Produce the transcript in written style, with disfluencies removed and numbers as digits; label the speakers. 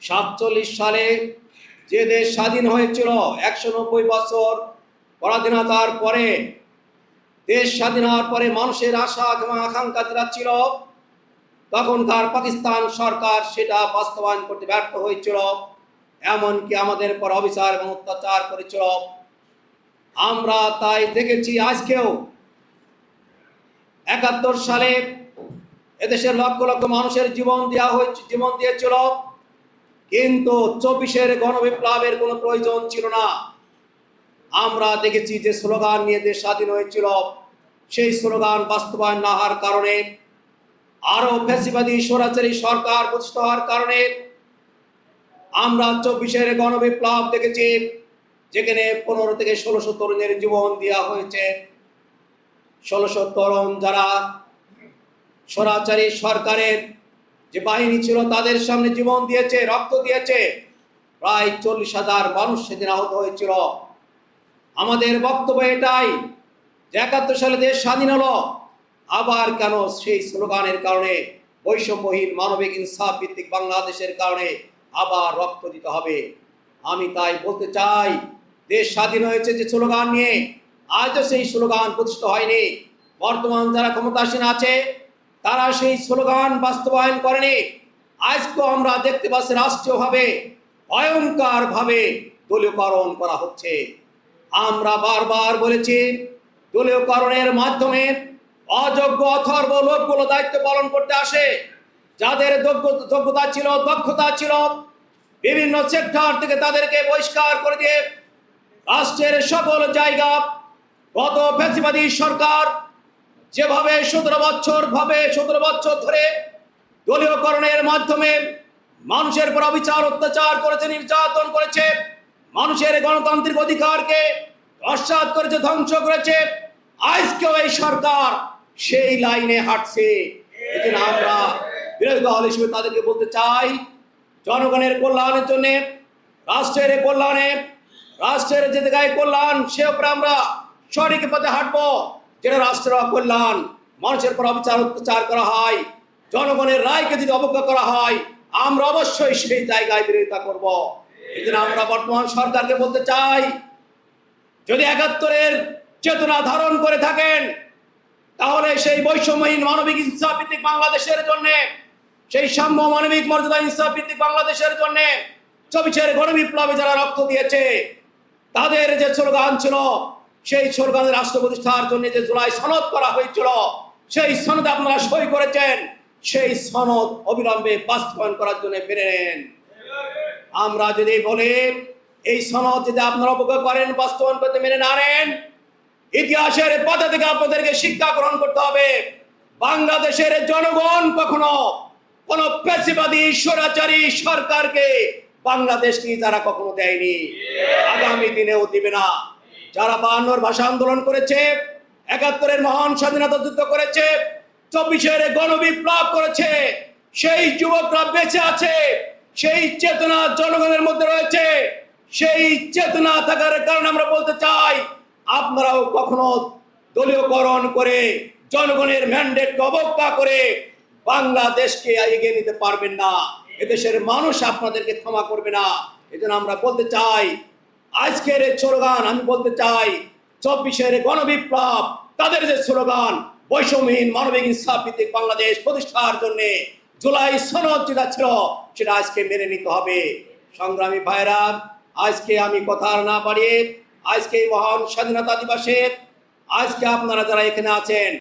Speaker 1: সালে যে দেশ স্বাধীন হয়েছিল 190 বছর পরাধীনতার পরে, দেশ স্বাধীন হওয়ার পরে মানুষের আশা এবং আকাঙ্ক্ষা যেটা ছিল, তখনকার পাকিস্তান সরকার সেটা বাস্তবায়ন করতে ব্যর্থ হয়েছিল, এমনকি আমাদের পর অবিচার এবং অত্যাচার করেছিল। আমরা তাই দেখেছি আজকেও 71 সালে এদেশের লক্ষ লক্ষ মানুষের জীবন দিয়েছিল, কিন্তু 24-এর গণবিপ্লবের কোনো প্রয়োজন ছিল না। আমরা দেখেছি যে স্লোগান নিয়ে দেশ স্বাধীন হয়েছিল, সেই স্লোগান বাস্তবায়ন না হওয়ার কারণে, আরো ফ্যাসিবাদী স্বৈরাচারী সরকার প্রতিষ্ঠা হওয়ার কারণে আমরা 24-এর গণবিপ্লব দেখেছি, যেখানে 15 থেকে 1600 তরুণের জীবন দেওয়া হয়েছে। 1600 তরুণ যারা স্বৈরাচারী সরকারের যে বাহিনী ছিল তাদের সামনে জীবন দিয়েছে, রক্ত দিয়েছে। প্রায় 40,000 মানুষ সেদিন আহত হয়েছিল। আমাদের বক্তব্য এটাই যে 71 সালে দেশ স্বাধীন হলো, আবার কেন সেই স্লোগানের কারণে, বৈষম্যহীন মানবিক ইনসাফ ভিত্তিক বাংলাদেশের কারণে আবার রক্ত দিতে হবে? আমি তাই বলতে চাই, দেশ স্বাধীন হয়েছে যে স্লোগান নিয়ে, আজও সেই স্লোগান প্রতিষ্ঠা হয়নি। বর্তমান যারা ক্ষমতাসীন আছে তারা সেই স্লোগান বাস্তবায়ন করেনি। আজকেও আমরা দেখতে পাচ্ছি রাষ্ট্রীয়ভাবে ভয়ঙ্করভাবে দলীয়করণ করা হচ্ছে। আমরা বারবার বলেছি, দলীয়করণের মাধ্যমে অযোগ্য অথর্ব লোকগুলো দায়িত্ব পালন করতে আসে। যাদের যোগ্যতা ছিল, দক্ষতা ছিল, বিভিন্ন সেক্টর থেকে তাদেরকে বহিষ্কার করে দিয়ে রাষ্ট্রের সকল জায়গা গত ফ্যাসিবাদী সরকার যেভাবে 17 বছর ধরে দলীয়করণের মাধ্যমে মানুষের উপর অবিচার অত্যাচার করেছে, নির্যাতন করেছে, মানুষের গণতান্ত্রিক অধিকারকে নস্যাৎ করেছে, ধ্বংস করেছে, আজকেও এই সরকার সেই লাইনে হাঁটছে। এজন্য আমরা বিরোধী দল হিসেবে তাদেরকে বলতে চাই, জনগণের কল্যাণের জন্য, রাষ্ট্রের কল্যাণে, রাষ্ট্রের যে জায়গায় কল্যাণ সে উপরে আমরা সঠিক পথে হাঁটবো। যেটা রাষ্ট্রের অকল্যাণ, মানুষের উপর অবিচার অত্যাচার করা হয়, জনগণের রায়কে যদি অবজ্ঞা করা হয়, আমরা অবশ্যই সেই জায়গায় বিরোধিতা করব। এই জন্য আমরা বর্তমান সরকারকে বলতে চাই, যদি 71-এর চেতনা ধারণ করে থাকেন, তাহলে সেই বৈষম্যহীন মানবিক ইনসাফ ভিত্তিক বাংলাদেশের জন্য, সেই সাম্য মানবিক মর্যাদা ইনসাফ ভিত্তিক বাংলাদেশের জন্য 24-এর গণবিপ্লবে যারা রক্ত দিয়েছে তাদের যে স্লোগান ছিল, সেই স্লোগানের রাষ্ট্র প্রতিষ্ঠার জন্য যে জুলাই সনদ করা হয়েছিল, সেই সনদে আপনারা সই করেছেন, সেই সনদ অবিলম্বে বাস্তবায়ন করার জন্য মেনে নেন। আমরা যদি বলি এই সনদ যদি আপনারা অবজ্ঞা করেন, বাস্তবায়ন করতে মেনে না নেন, ইতিহাসের পাতা থেকে আপনাদেরকে শিক্ষা গ্রহণ করতে হবে। বাংলাদেশের জনগণ কখনো কোন ফ্যাসিবাদী স্বৈরাচারী সরকারকে বাংলাদেশকে তারা কখনো দেয়নি, আগামী দিনেও দিবে না। যারা 52-র ভাষা আন্দোলন করেছে, 71-এর মহান স্বাধীনতা যুদ্ধ করেছে, 24-এর গণবিপ্লব করেছে, সেই যুবকরা বেঁচে আছে, সেই চেতনা জনগণের মধ্যে রয়েছে। সেই চেতনা থাকার কারণে আমরা বলতে চাই, আপনারাও কখনো দলীয়করণ করে, জনগণের ম্যান্ডেটকে অবজ্ঞা করে বাংলাদেশকে এগিয়ে নিতে পারবেন না। এদেশের মানুষ আপনাদেরকে ক্ষমা করবে না। এজন্য আমরা বলতে চাই, আজকের এই স্লোগান, আমি বলতে চাই 24-এর গণবিপ্লব, তাদের যে স্লোগান বৈষম্যহীন মানবিক ইনসাফ ভিত্তিক বাংলাদেশ প্রতিষ্ঠার জন্য জুলাই সনদ যেটা ছিল, সেটা আজকে মেনে নিতে হবে। সংগ্রামী ভাইরা, আজকে আমি কথা না বাড়িয়ে, আজকে এই মহান স্বাধীনতা দিবসে আজকে আপনারা যারা এখানে আছেন,